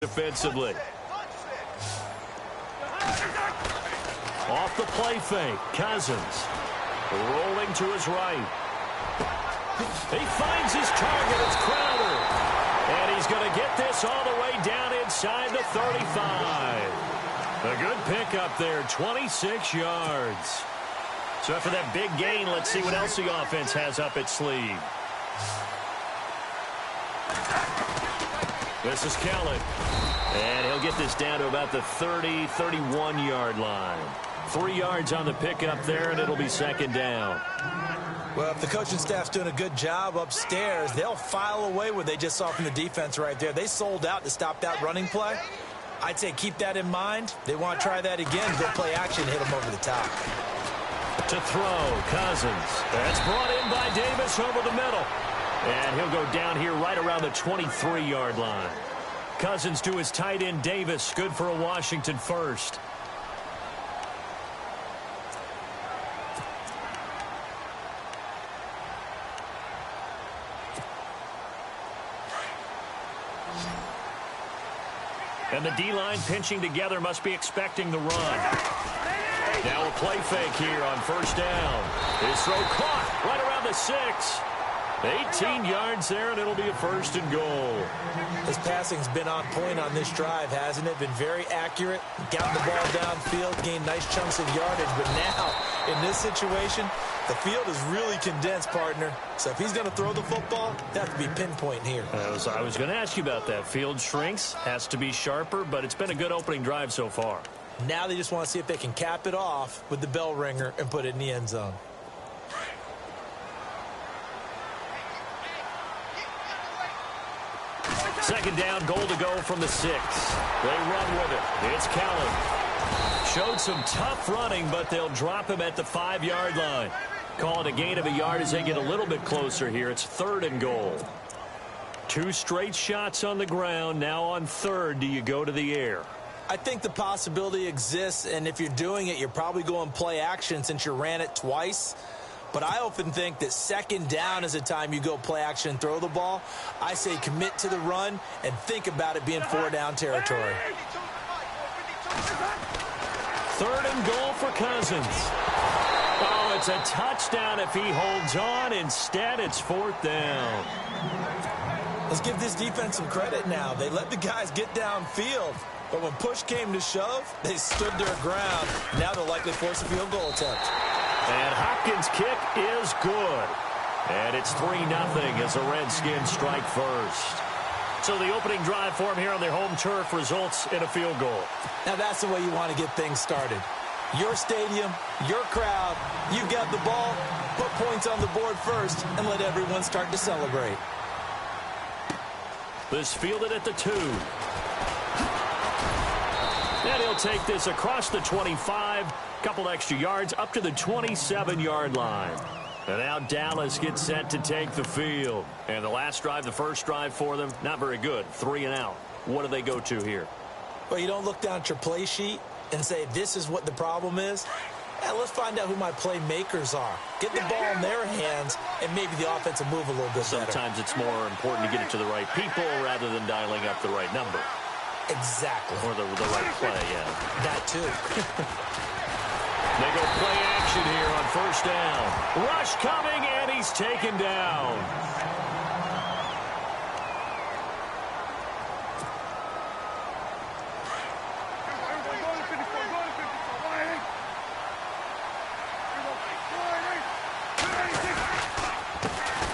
defensively. Off the play fake, Cousins rolling to his right. He finds his target. It's Crowder. And he's going to get this all the way down inside the 35. A good pickup there, 26 yards. So after that big gain, let's see what else the offense has up its sleeve. This is Kelly. And he'll get this down to about the 30, 31-yard line. 3 yards on the pickup there, and it'll be second down. Well, if the coaching staff's doing a good job upstairs, they'll file away what they just saw from the defense right there. They sold out to stop that running play. I'd say keep that in mind. They want to try that again, go play action, hit them over the top. To throw, Cousins. That's brought in by Davis over the middle. And he'll go down here right around the 23-yard line. Cousins to his tight end, Davis. Good for a Washington first. And the D-line pinching together, must be expecting the run. Now a play fake here on first down. His throw caught right around the 6. 18 yards there, and it'll be a first and goal. His passing's been on point on this drive, hasn't it? Been very accurate. Gotten the ball downfield, gained nice chunks of yardage. But now, in this situation, the field is really condensed, partner. So if he's going to throw the football, that has to be pinpoint here. I was going to ask you about that. Field shrinks, has to be sharper, but it's been a good opening drive so far. Now they just want to see if they can cap it off with the bell ringer and put it in the end zone. Second down, goal to go from the 6. They run with it. It's Kelly. Showed some tough running, but they'll drop him at the 5-yard line. Call it a gain of a yard as they get a little bit closer here. It's third and goal. 2 straight shots on the ground. Now on third, do you go to the air? I think the possibility exists, and if you're doing it, you're probably going play action since you ran it twice. But I often think that second down is the time you go play action and throw the ball. I say commit to the run and think about it being 4-down territory. Third and goal for Cousins. Oh, it's a touchdown if he holds on. Instead, it's 4th down. Let's give this defense some credit now. They let the guys get downfield. But when push came to shove, they stood their ground. Now they'll likely force a field goal attempt. And Hopkins' kick is good. And it's 3-0 as the Redskins strike first. So the opening drive for them here on their home turf results in a field goal. Now that's the way you want to get things started. Your stadium, your crowd, you've got the ball, put points on the board first, and let everyone start to celebrate. This fielded at the 2. And he'll take this across the 25. Couple extra yards up to the 27-yard line. And now Dallas gets set to take the field. And the last drive, the first drive for them, not very good. 3 and out. What do they go to here? Well, you don't look down at your play sheet and say, this is what the problem is. Let's find out who my playmakers are. Get the ball in their hands, and maybe the offense will move a little bit better. Sometimes it's more important to get it to the right people rather than dialing up the right number. Exactly. Or the right play, yeah. That too. They go play action here on first down. Rush coming, and he's taken down.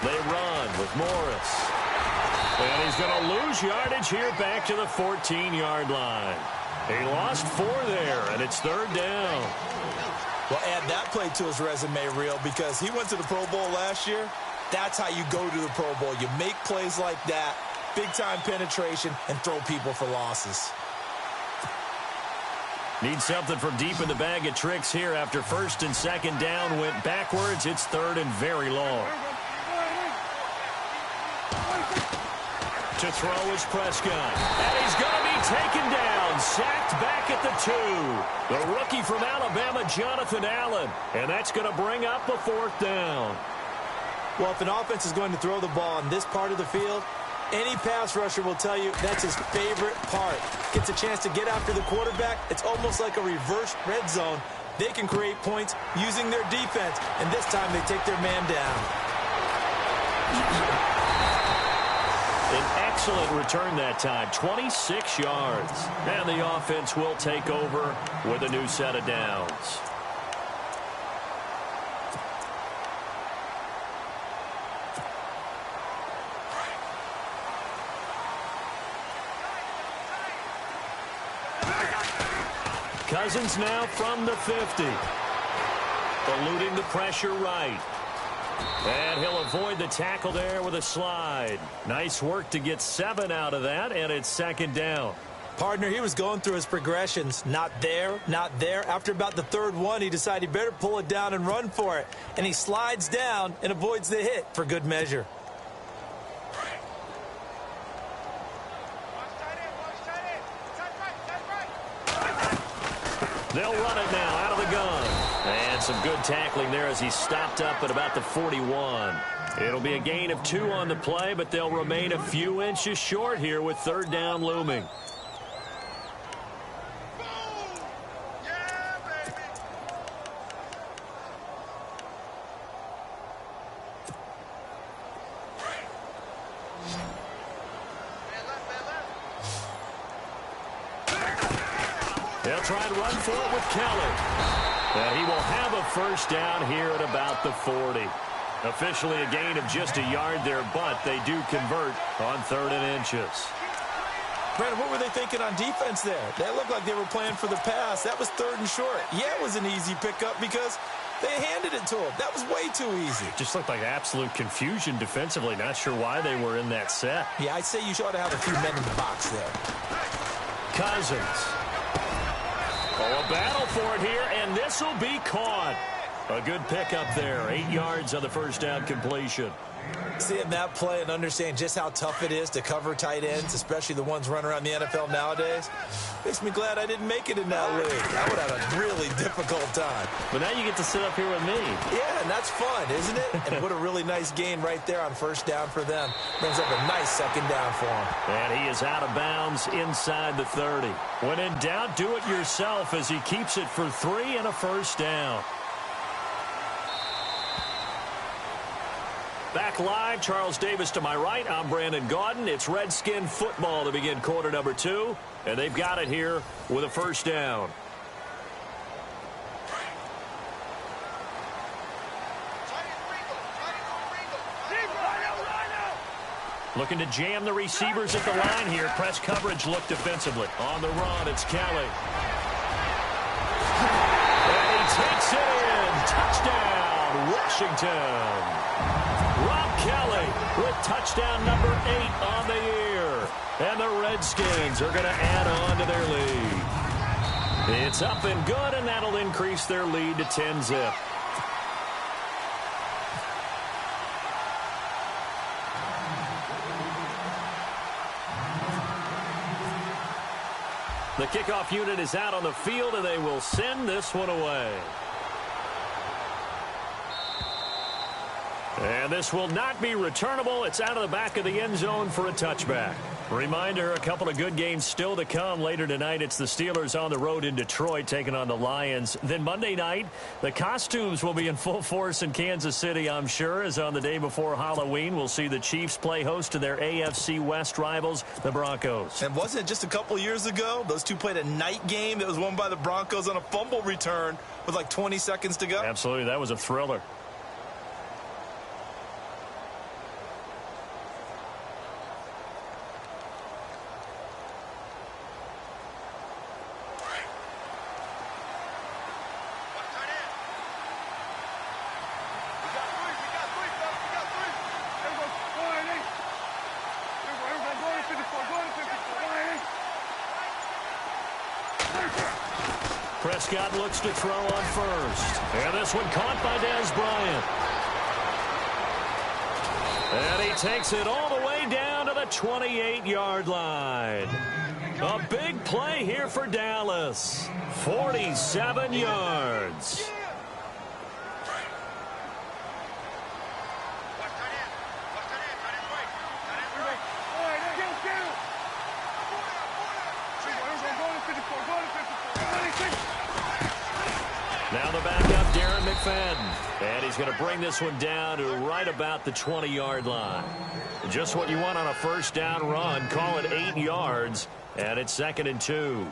They run with Morris. And he's going to lose yardage here back to the 14-yard line. He lost 4 there, and it's 3rd down. Well, add that play to his resume reel because he went to the Pro Bowl last year. That's how you go to the Pro Bowl. You make plays like that, big-time penetration, and throw people for losses. Need something from deep in the bag of tricks here after first and second down went backwards. It's 3rd and very long. To throw is Prescott. And he's going to be taken down. Sacked back at the 2. The rookie from Alabama, Jonathan Allen. And that's going to bring up a 4th down. Well, if an offense is going to throw the ball in this part of the field, Any pass rusher will tell you that's his favorite part. Gets a chance to get after the quarterback. It's almost like a reverse red zone. They can create points using their defense, and this time they take their man down. An excellent return that time, 26 yards. And the offense will take over with a new set of downs. Cousins now from the 50. Eluding the pressure right. And he'll avoid the tackle there with a slide. Nice work to get 7 out of that, and it's second down. Partner, he was going through his progressions. Not there, not there. After about the third one, he decided he better pull it down and run for it. And he slides down and avoids the hit for good measure. They'll run it now out of the gun. And some good tackling there as he stopped up at about the 41. It'll be a gain of 2 on the play, but they'll remain a few inches short here with third down looming. They'll try and run for it with Kelly. And he will have a first down here at about the 40. Officially a gain of just a yard there, but they do convert on 3rd and inches. Brandon, what were they thinking on defense there? They looked like they were playing for the pass. That was 3rd and short. Yeah, it was an easy pickup because they handed it to him. That was way too easy. Just looked like absolute confusion defensively. Not sure why they were in that set. Yeah, I'd say you ought to have a few men in the box there. Cousins. Oh, a battle for it here, and this will be caught. A good pickup there. 8 yards on the first down completion. Seeing that play and understand just how tough it is to cover tight ends, especially the ones running around the NFL nowadays, makes me glad I didn't make it in that league. I would have a really difficult time. But now you get to sit up here with me. Yeah, and that's fun, isn't it? And what a really nice gain right there on first down for them. Brings up a nice second down for him. And he is out of bounds inside the 30. When in doubt, do it yourself as he keeps it for 3 and a first down. Back live, Charles Davis to my right. I'm Brandon Gaudin. It's Redskin football to begin quarter number 2. And they've got it here with a first down. Looking to jam the receivers at the line here. Press coverage look defensively. On the run, it's Kelly. And he takes it in. Touchdown, Washington. Rob Kelly with touchdown number 8 on the year. And the Redskins are going to add on to their lead. It's up and good, and that'll increase their lead to 10-zip. The kickoff unit is out on the field, and they will send this one away. And this will not be returnable. It's out of the back of the end zone for a touchback. Reminder, a couple of good games still to come later tonight. It's the Steelers on the road in Detroit taking on the Lions. Then Monday night, the costumes will be in full force in Kansas City, I'm sure, as on the day before Halloween, we'll see the Chiefs play host to their AFC West rivals, the Broncos. And wasn't it just a couple years ago, those two played a night game that was won by the Broncos on a fumble return with like 20 seconds to go? Absolutely, that was a thriller. Prescott looks to throw on first. And this one caught by Dez Bryant. And he takes it all the way down to the 28-yard line. A big play here for Dallas. 47 yards. Now the backup, Darren McFadden. And he's going to bring this one down to right about the 20-yard line. Just what you want on a first down run. Call it 8 yards. And it's 2nd and 2.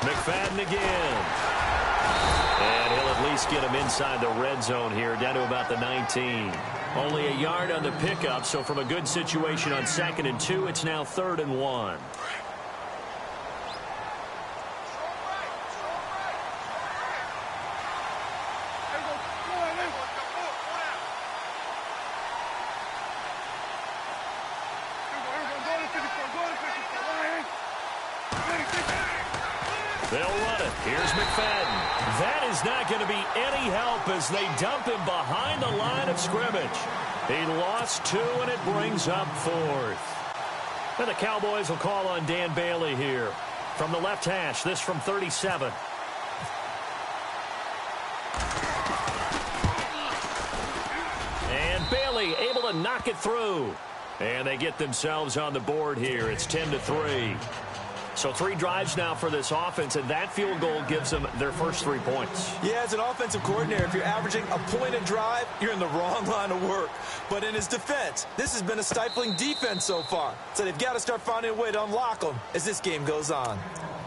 McFadden again. And he'll at least get him inside the red zone here, down to about the 19. Only a yard on the pickup, so from a good situation on 2nd and 2, it's now 3rd and 1. They'll run it. Here's McFadden. That is not going to be any help as they dump him behind the line of scrimmage. He lost 2, and it brings up 4th. And the Cowboys will call on Dan Bailey here. From the left hash, this from 37. And Bailey able to knock it through. And they get themselves on the board here. It's 10-3. So 3 drives now for this offense, and that field goal gives them their first 3 points. Yeah, as an offensive coordinator, if you're averaging a point a drive, you're in the wrong line of work. But in his defense, this has been a stifling defense so far. So they've got to start finding a way to unlock them as this game goes on.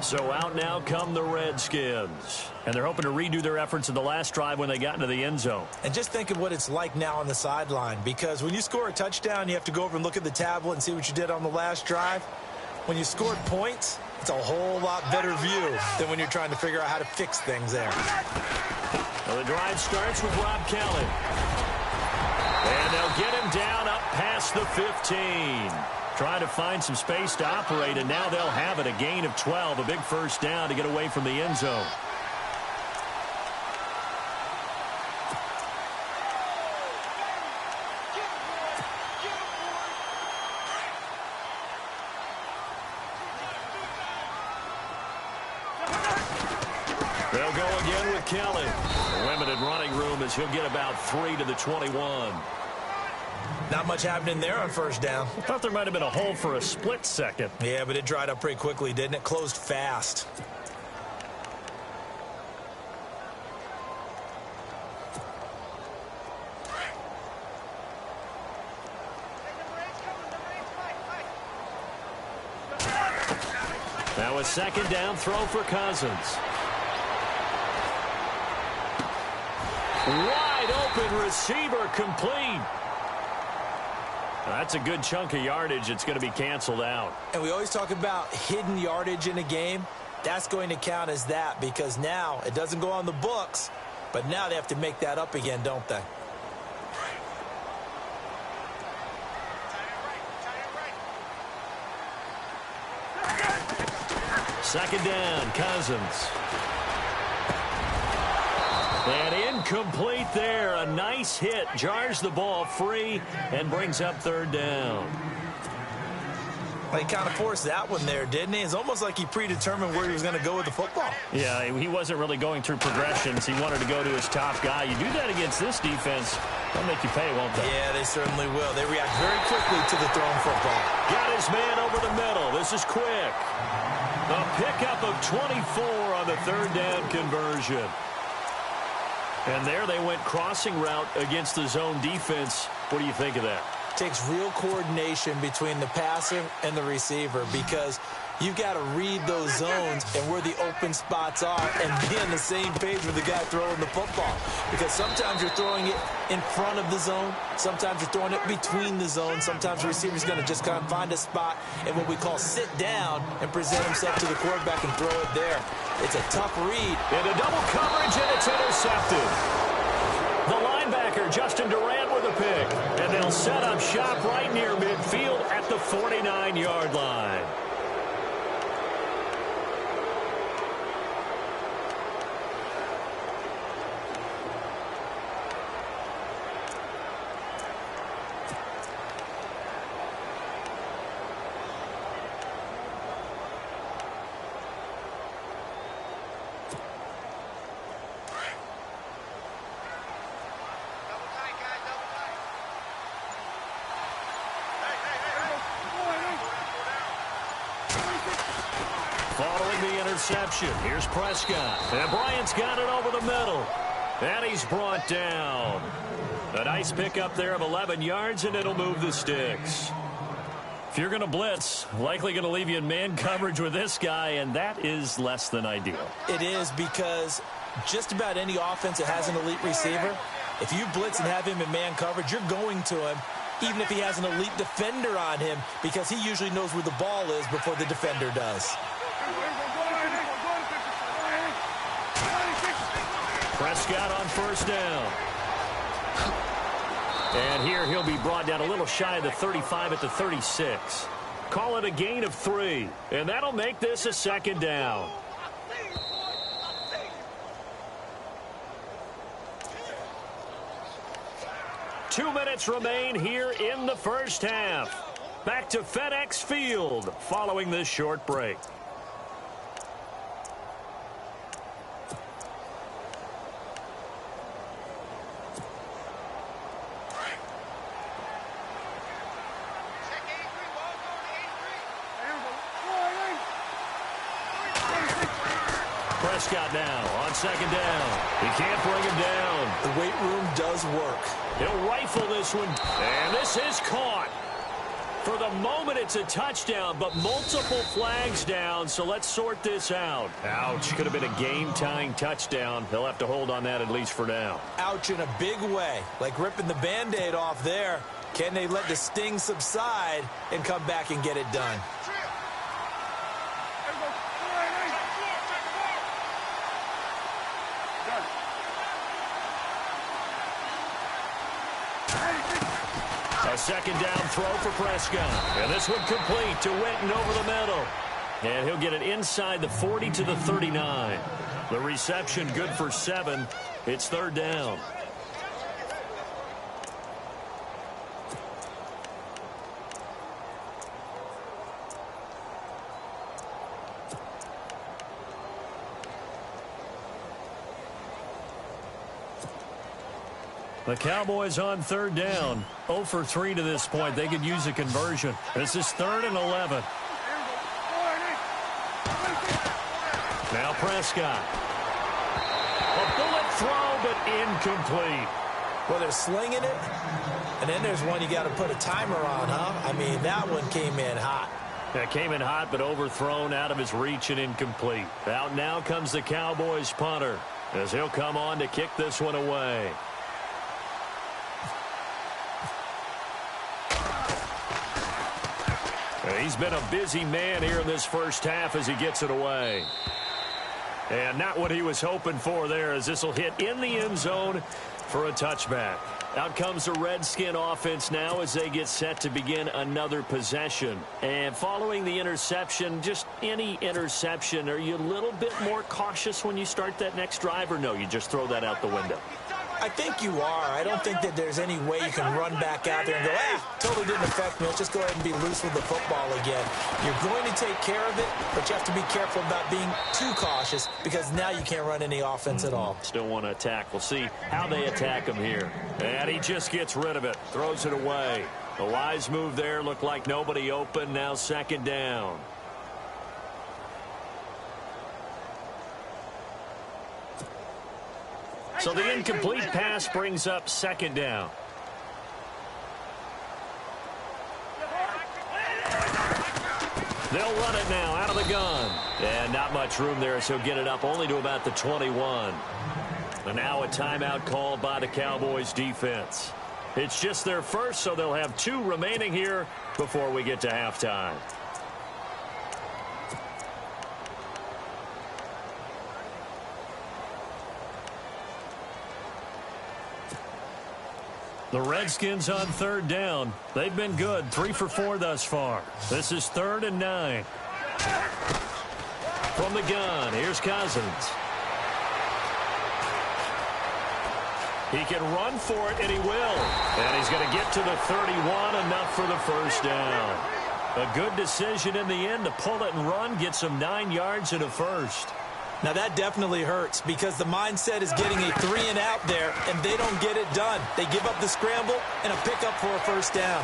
So out now come the Redskins. And they're hoping to redo their efforts in the last drive when they got into the end zone. And just think of what it's like now on the sideline, because when you score a touchdown, you have to go over and look at the tablet and see what you did on the last drive. When you scored points, it's a whole lot better view than when you're trying to figure out how to fix things there. Well, the drive starts with Rob Kelly. And they'll get him down up past the 15. Trying to find some space to operate, and now they'll have it. A gain of 12, a big first down to get away from the end zone. They'll go again with Kelly. A limited running room as he'll get about 3 to the 21. Not much happening there on first down. I thought there might have been a hole for a split second. Yeah, but it dried up pretty quickly, didn't it? Closed fast. Now a second down throw for Cousins. Wide open receiver complete. That's a good chunk of yardage. It's going to be canceled out. And we always talk about hidden yardage in a game. That's going to count as that because now it doesn't go on the books, but now they have to make that up again, don't they? Second down, Cousins. And incomplete there. A nice hit. Jars the ball free and brings up third down. Well, he kind of forced that one there, didn't he? It's almost like he predetermined where he was going to go with the football. Yeah, he wasn't really going through progressions. He wanted to go to his top guy. You do that against this defense, they'll make you pay, won't they? Yeah, they certainly will. They react very quickly to the thrown football. Got his man over the middle. This is quick. A pickup of 24 on the third down conversion. And there they went crossing route against the zone defense. What do you think of that? Takes real coordination between the passer and the receiver because you've got to read those zones and where the open spots are and be on the same page with the guy throwing the football. Because sometimes you're throwing it in front of the zone. Sometimes you're throwing it between the zones. Sometimes the receiver's going to just kind of find a spot and what we call sit down and present himself to the quarterback and throw it there. It's a tough read. Into double coverage, and it's intercepted. The linebacker, Justin Durant, with a pick. And they'll set up shop right near midfield at the 49-yard line. following the interception. Here's Prescott. And Bryant's got it over the middle. And he's brought down. A nice pickup there of 11 yards, and it'll move the sticks. If you're going to blitz, likely going to leave you in man coverage with this guy, and that is less than ideal. It is, because just about any offense that has an elite receiver, if you blitz and have him in man coverage, you're going to him, even if he has an elite defender on him, because he usually knows where the ball is before the defender does. Prescott on first down. And here he'll be brought down a little shy of the 35 at the 36. Call it a gain of 3. And that'll make this a second down. Two minutes remain here in the first half. Back to FedEx Field following this short break. Prescott now on second down. He can't bring him down. The weight room does work. He'll rifle this one, and this is caught. For the moment, it's a touchdown, but multiple flags down, so let's sort this out. Ouch, could have been a game-tying touchdown. He'll have to hold on that at least for now. Ouch in a big way, like ripping the Band-Aid off there. Can they let the sting subside and come back and get it done? A second down throw for Prescott. And this one complete to Winton over the middle. And he'll get it inside the 40 to the 39. The reception good for 7. It's third down. The Cowboys on third down. 0 for 3 to this point. They could use a conversion. This is 3rd and 11. Now Prescott. A bullet throw, but incomplete. Well, they're slinging it, and then there's one you got to put a timer on, huh? I mean, that one came in hot. That came in hot, but overthrown out of his reach and incomplete. Out now comes the Cowboys punter, as he'll come on to kick this one away. He's been a busy man here in this first half as he gets it away. And not what he was hoping for there, as this will hit in the end zone for a touchback. Out comes the Redskin offense now as they get set to begin another possession. And following the interception, just any interception, are you a little bit more cautious when you start that next drive, or no, you just throw that out the window? I think you are. I don't think that there's any way you can run back out there and go, totally didn't affect me. Let's just go ahead and be loose with the football again. You're going to take care of it, but you have to be careful about being too cautious, because now you can't run any offense at all. Still want to attack. We'll see how they attack him here. And he just gets rid of it, throws it away. A wise move there. Looked like nobody open. Now second down. So the incomplete pass brings up second down. They'll run it now out of the gun. And not much room there, so get it up only to about the 21. And now a timeout called by the Cowboys defense. It's just their first, so they'll have 2 remaining here before we get to halftime. The Redskins on third down. They've been good, 3 for 4 thus far. This is 3rd and 9. From the gun, here's Cousins. He can run for it, and he will. And he's going to get to the 31, enough for the first down. A good decision in the end to pull it and run, get some 9 yards and a first. Now, that definitely hurts, because the mindset is getting a 3 and out there, and they don't get it done. They give up the scramble and a pickup for a first down.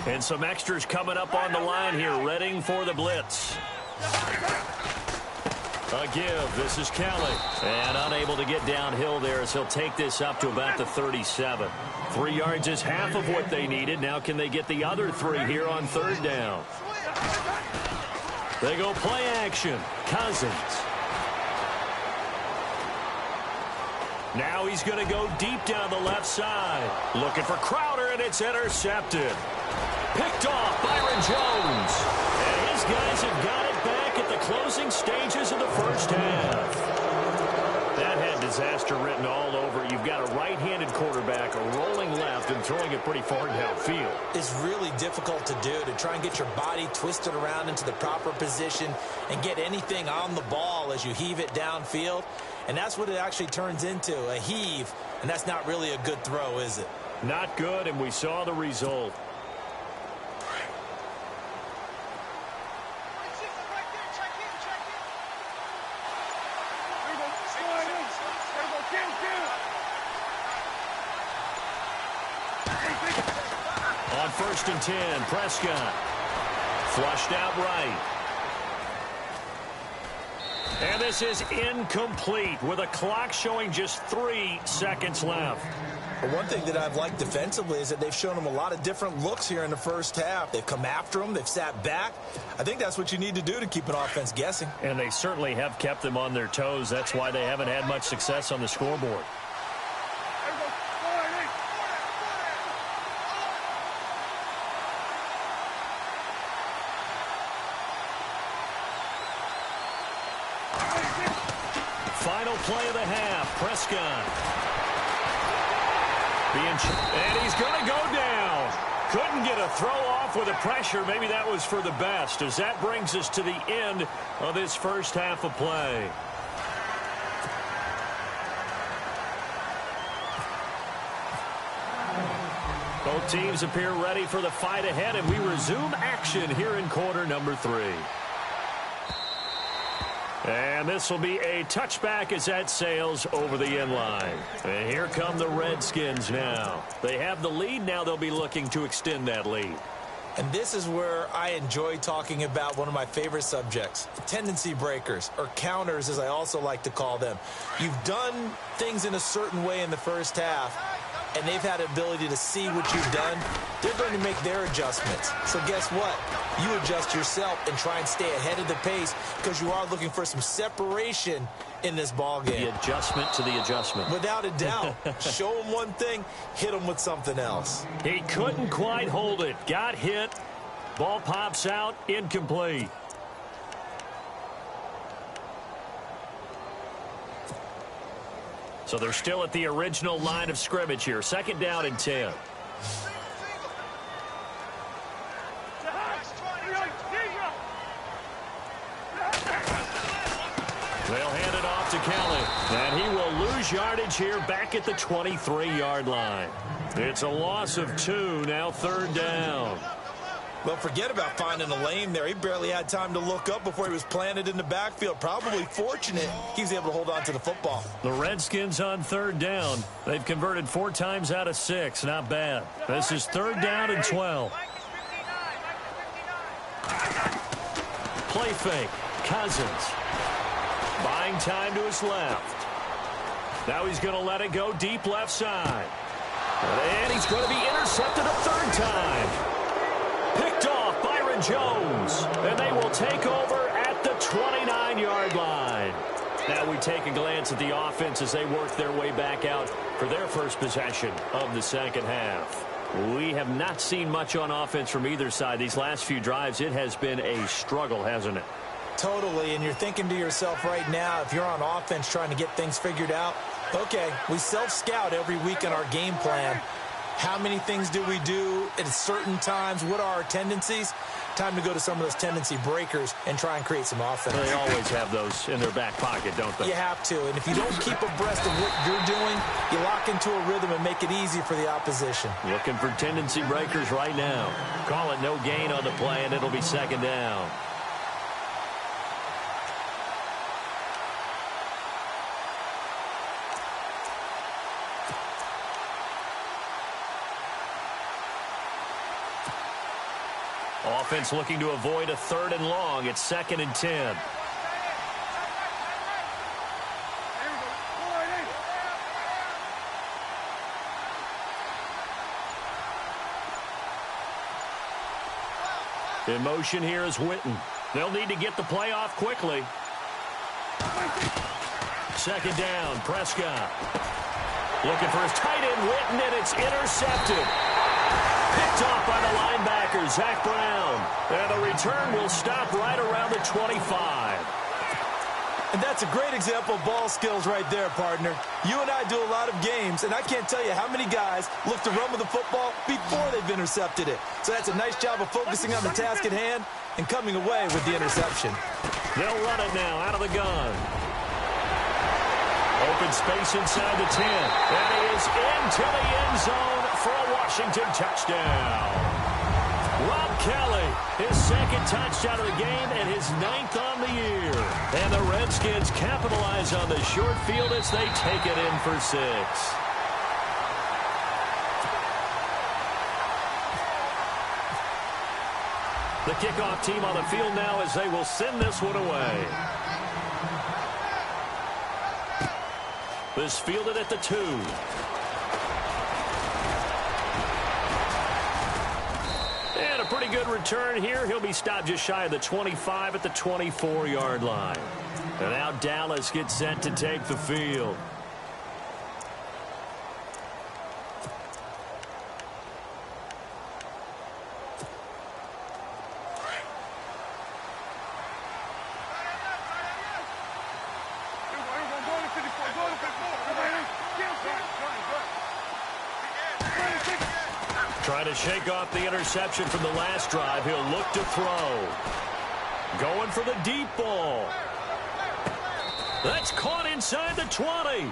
And some extras coming up on the line here, readying for the blitz. A give. This is Kelly. And unable to get downhill there as he'll take this up to about the 37. 3 yards is half of what they needed. Now can they get the other 3 here on third down? They go play action. Cousins. Now he's going to go deep down the left side. Looking for Crowder, and it's intercepted. Picked off Byron Jones. And his guys have got it back at the closing stages of the first half. That had disaster written all over it. You've got a right-handed quarterback, a rolling left, and throwing it pretty far downfield. It's really difficult to do, to try and get your body twisted around into the proper position and get anything on the ball as you heave it downfield. And that's what it actually turns into, a heave. And that's not really a good throw, is it? Not good, and we saw the result. On 1st and 10, Prescott. Flushed out right. And this is incomplete with a clock showing just 3 seconds left. Well, one thing that I've liked defensively is that they've shown them a lot of different looks here in the first half. They've come after them. They've sat back. I think that's what you need to do to keep an offense guessing. And they certainly have kept them on their toes. That's why they haven't had much success on the scoreboard. Final play of the half. Prescott. And he's going to go down. Couldn't get a throw off with the pressure. Maybe that was for the best, as that brings us to the end of this first half of play. Both teams appear ready for the fight ahead, and we resume action here in quarter number 3. And this will be a touchback as that sails over the end line. And here come the Redskins now. They have the lead. Now they'll be looking to extend that lead. And this is where I enjoy talking about one of my favorite subjects, tendency breakers, or counters as I also like to call them. You've done things in a certain way in the first half, and they've had the ability to see what you've done. They're going to make their adjustments. So guess what? You adjust yourself and try and stay ahead of the pace, because you are looking for some separation in this ball game. The adjustment to the adjustment. Without a doubt. Show them one thing, hit them with something else. He couldn't quite hold it. Got hit. Ball pops out. Incomplete. So they're still at the original line of scrimmage here. 2nd down and 10. They'll hand it off to Kelly. And he will lose yardage here back at the 23-yard line. It's a loss of 2, now 3rd down. Well, forget about finding a lane there. He barely had time to look up before he was planted in the backfield. Probably fortunate he was able to hold on to the football. The Redskins on 3rd down. They've converted 4 times out of 6. Not bad. This is 3rd down and 12. Play fake. Cousins. Buying time to his left. Now he's going to let it go deep left side. And he's going to be intercepted a 3rd time. Picked off Byron Jones. And they will take over at the 29-yard line. Now we take a glance at the offense as they work their way back out for their first possession of the second half. We have not seen much on offense from either side. These last few drives, it has been a struggle, hasn't it? Totally, and you're thinking to yourself right now, if you're on offense trying to get things figured out, okay, we self-scout every week in our game plan. How many things do we do at certain times? What are our tendencies? Time to go to some of those tendency breakers and try and create some offense. They always have those in their back pocket, don't they? You have to, and if you don't keep abreast of what you're doing, you lock into a rhythm and make it easy for the opposition. Looking for tendency breakers right now. Call it no gain on the play, and it'll be 2nd down. offense looking to avoid a 3rd and long. It's 2nd and 10. In motion here is Witten. They'll need to get the play off quickly. 2nd down, Prescott. Looking for his tight end, Witten, and it's intercepted. Picked off by the linebacker, Zach Brown. And the return will stop right around the 25. And that's a great example of ball skills right there, partner. You and I do a lot of games, and I can't tell you how many guys look to run with the football before they've intercepted it. So that's a nice job of focusing on the task at hand and coming away with the interception. They'll run it now out of the gun. Open space inside the 10. And he is into the end zone for a Washington touchdown. Rob Kelly, his 2nd touchdown of the game and his 9th on the year. And the Redskins capitalize on the short field as they take it in for 6. The kickoff team on the field now as they will send this one away. This fielded at the 2. And a pretty good return here. He'll be stopped just shy of the 25 at the 24-yard line. And now Dallas gets set to take the field. Trying to shake off the interception from the last drive. He'll look to throw. Going for the deep ball. That's caught inside the 20.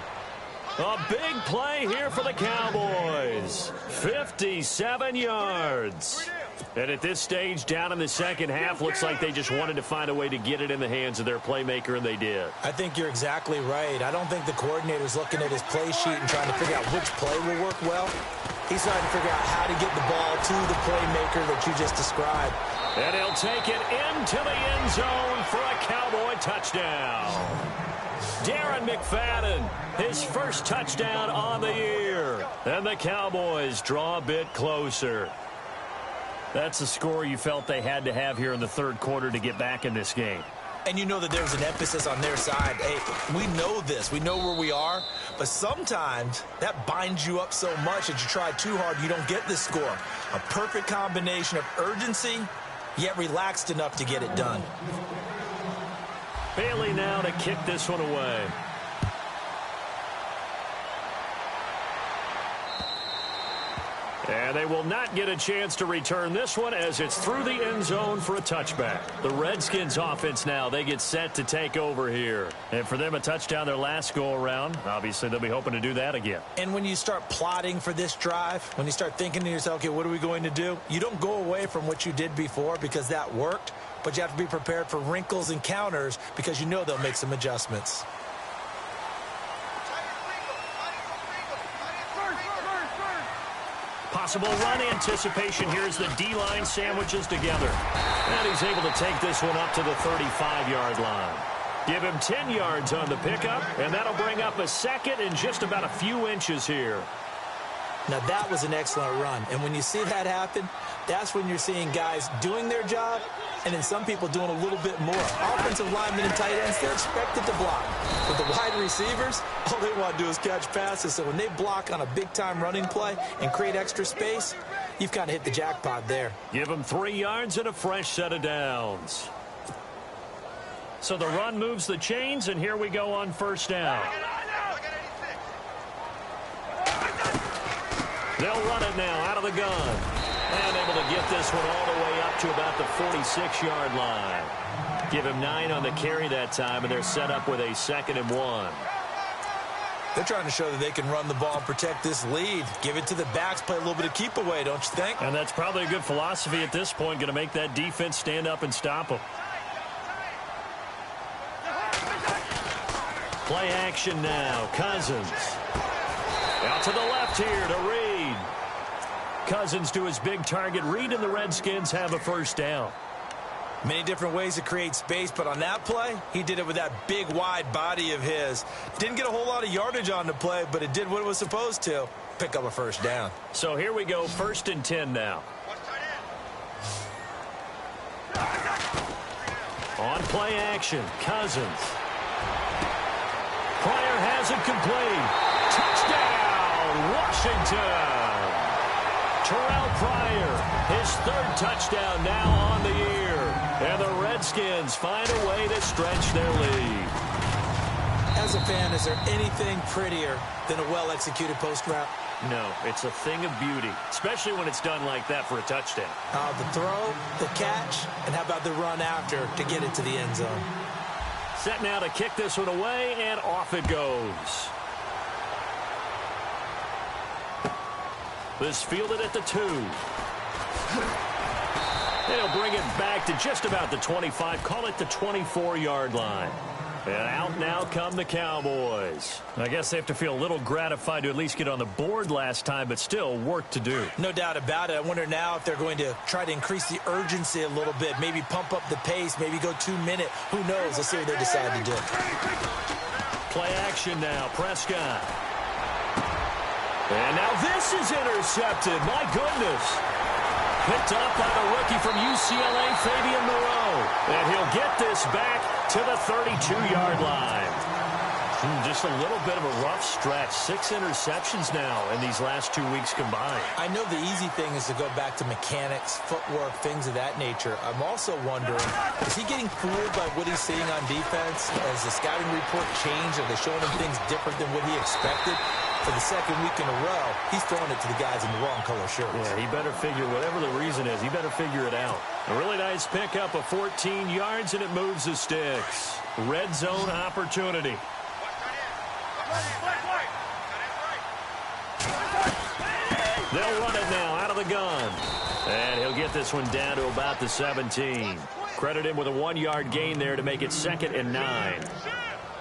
A big play here for the Cowboys. 57 yards. And at this stage, down in the second half, looks like they just wanted to find a way to get it in the hands of their playmaker, and they did. I think you're exactly right. I don't think the coordinator's looking at his play sheet and trying to figure out which play will work well. He's trying to figure out how to get the ball to the playmaker that you just described. And he'll take it into the end zone for a Cowboy touchdown. Darren McFadden, his first touchdown on the year. And the Cowboys draw a bit closer. That's the score you felt they had to have here in the 3rd quarter to get back in this game. And you know that there's an emphasis on their side. Hey, we know this. We know where we are. But sometimes that binds you up so much that you try too hard, you don't get this score. A perfect combination of urgency, yet relaxed enough to get it done. Bailey now to kick this one away. And they will not get a chance to return this one as it's through the end zone for a touchback. The Redskins offense now, they get set to take over here. And for them, a touchdown their last go-around. Obviously, they'll be hoping to do that again. And when you start plotting for this drive, when you start thinking to yourself, okay, what are we going to do? You don't go away from what you did before because that worked, but you have to be prepared for wrinkles and counters because you know they'll make some adjustments. Possible run anticipation. Here's the D-line sandwiches together. And he's able to take this one up to the 35-yard line. Give him 10 yards on the pickup, and that'll bring up a 2nd and just about a few inches here. Now, that was an excellent run. And when you see that happen, that's when you're seeing guys doing their job and then some people doing a little bit more. Offensive linemen and tight ends, they're expected to block. But the wide receivers, all they want to do is catch passes. So when they block on a big-time running play and create extra space, you've kind of hit the jackpot there. Give them 3 yards and a fresh set of downs. So the run moves the chains, and here we go on 1st down. They'll run it now out of the gun. And able to get this one all the way up to about the 46-yard line. Give him 9 on the carry that time, and they're set up with a 2nd and 1. They're trying to show that they can run the ball and protect this lead. Give it to the backs, play a little bit of keep away, don't you think? And that's probably a good philosophy at this point, going to make that defense stand up and stop them. Play action now. Cousins. Out to the left here to Reed. Cousins to his big target read, and the Redskins have a first down. Many different ways to create space, but on that play, he did it with that big, wide body of his. Didn't get a whole lot of yardage on the play, but it did what it was supposed to. Pick up a first down. So here we go, 1st and 10 now. On play action, Cousins. Pryor has it complete. Touchdown, Washington. Terrell Pryor, his 3rd touchdown now on the year. And the Redskins find a way to stretch their lead. As a fan, is there anything prettier than a well-executed post route? No, it's a thing of beauty, especially when it's done like that for a touchdown. The throw, the catch, and how about the run after to get it to the end zone? Set now to kick this one away, and off it goes. This fielded at the 2. They'll bring it back to just about the 25, call it the 24-yard line. And out now come the Cowboys. I guess they have to feel a little gratified to at least get on the board last time, but still work to do. No doubt about it. I wonder now if they're going to try to increase the urgency a little bit, maybe pump up the pace, maybe go 2-minute. Who knows? Let's see what they decide to do. Play action now, Prescott. And now this is intercepted. My goodness. Picked up by the rookie from UCLA, Fabian Moreau. And he'll get this back to the 32-yard line. Just a little bit of a rough stretch. 6 interceptions now in these last 2 weeks combined. I know the easy thing is to go back to mechanics, footwork, things of that nature. I'm also wondering, is he getting fooled by what he's seeing on defense? Has the scouting report changed? Are they showing him things different than what he expected? For the 2nd week in a row, he's throwing it to the guys in the wrong color shirts. Yeah, he better figure, whatever the reason is, he better figure it out. A really nice pickup of 14 yards, and it moves the sticks. Red zone opportunity. They'll run it now out of the gun. And he'll get this one down to about the 17. Credit him with a 1-yard gain there to make it 2nd and 9.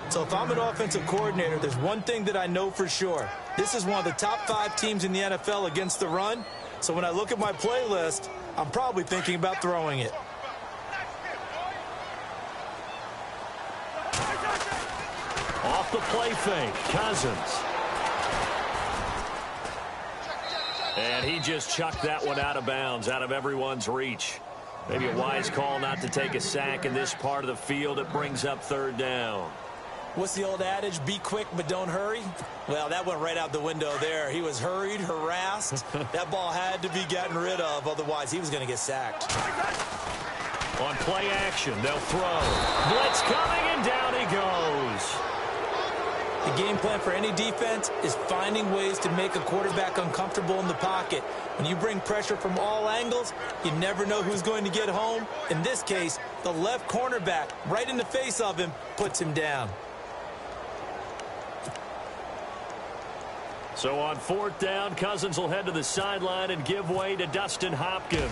So if I'm an offensive coordinator, there's one thing that I know for sure. This is one of the top 5 teams in the NFL against the run. So when I look at my playlist, I'm probably thinking about throwing it. Off the play fake, Cousins. And he just chucked that one out of bounds, out of everyone's reach. Maybe a wise call not to take a sack in this part of the field. It brings up 3rd down. What's the old adage? Be quick, but don't hurry. Well, that went right out the window there. He was hurried, harassed. That ball had to be gotten rid of. Otherwise, he was going to get sacked. On play action, they'll throw. Blitz coming, and down he goes. The game plan for any defense is finding ways to make a quarterback uncomfortable in the pocket. When you bring pressure from all angles, you never know who's going to get home. In this case, the left cornerback, right in the face of him, puts him down. So on 4th down, Cousins will head to the sideline and give way to Dustin Hopkins.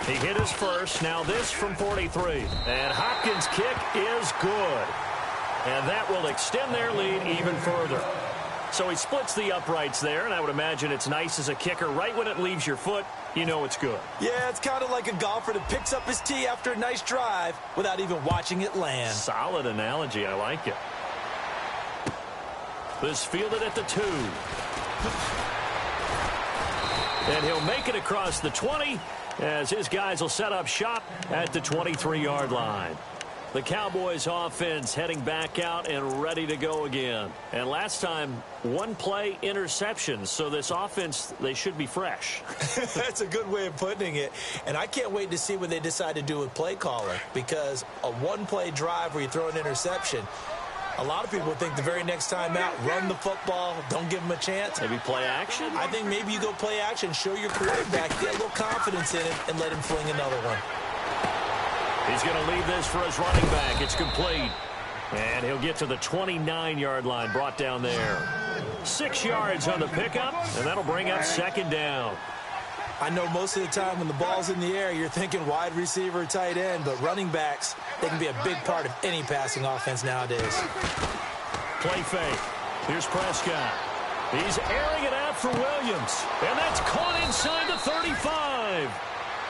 He hit his first. Now this from 43. And Hopkins' kick is good. And that will extend their lead even further. So he splits the uprights there, and I would imagine it's nice as a kicker. Right when it leaves your foot, you know it's good. Yeah, it's kind of like a golfer that picks up his tee after a nice drive without even watching it land. Solid analogy. I like it. This fielded at the 2. And he'll make it across the 20 as his guys will set up shop at the 23-yard line. The Cowboys offense heading back out and ready to go again. And last time, 1 play interceptions. So this offense, they should be fresh. That's a good way of putting it. And I can't wait to see what they decide to do with play calling. Because a 1-play drive where you throw an interception, a lot of people think the very next time out, run the football, don't give them a chance. Maybe play action? I think maybe you go play action, show your quarterback, get a little confidence in it, and let him fling another one. He's going to leave this for his running back. It's complete. And he'll get to the 29-yard line, brought down there. 6 yards on the pickup, and that'll bring up 2nd down. I know most of the time when the ball's in the air, you're thinking wide receiver, tight end, but running backs, they can be a big part of any passing offense nowadays. Play fake. Here's Prescott. He's airing it out left for Williams. And that's caught inside the 35.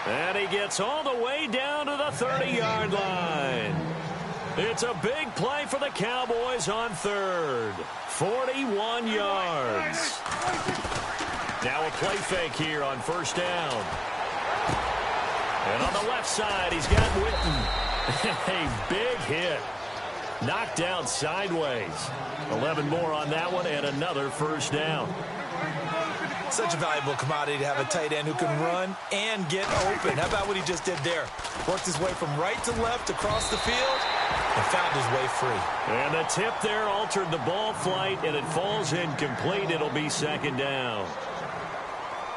And he gets all the way down to the 30-yard line. It's a big play for the Cowboys on third. 41 yards. Now a play fake here on first down. And on the left side, he's got Witten. A big hit. Knocked out sideways. 11 more on that one and another first down. Such a valuable commodity to have a tight end who can run and get open. How about what he just did there? Worked his way from right to left across the field and found his way free. And the tip there altered the ball flight, and it falls incomplete. It'll be second down.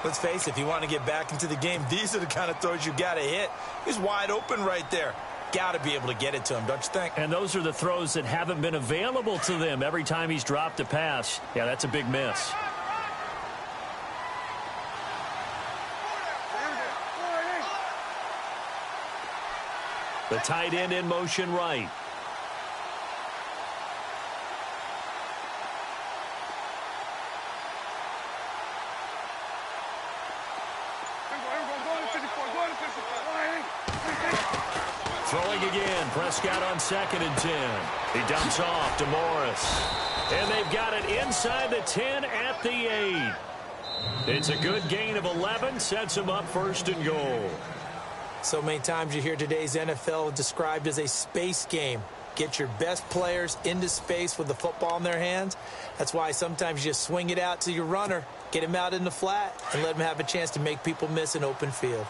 Let's face it, if you want to get back into the game, these are the kind of throws you got to hit. He's wide open right there. Got to be able to get it to him, don't you think? And those are the throws that haven't been available to them every time he's dropped a pass. Yeah, that's a big miss. The tight end in motion right. Throwing again. Prescott on 2nd and 10. He dumps off to Morris. And they've got it inside the 10 at the 8. It's a good gain of 11. Sets him up 1st and goal. So many times you hear today's NFL described as a space game. Get your best players into space with the football in their hands. That's why sometimes you just swing it out to your runner, get him out in the flat, and let him have a chance to make people miss an open field.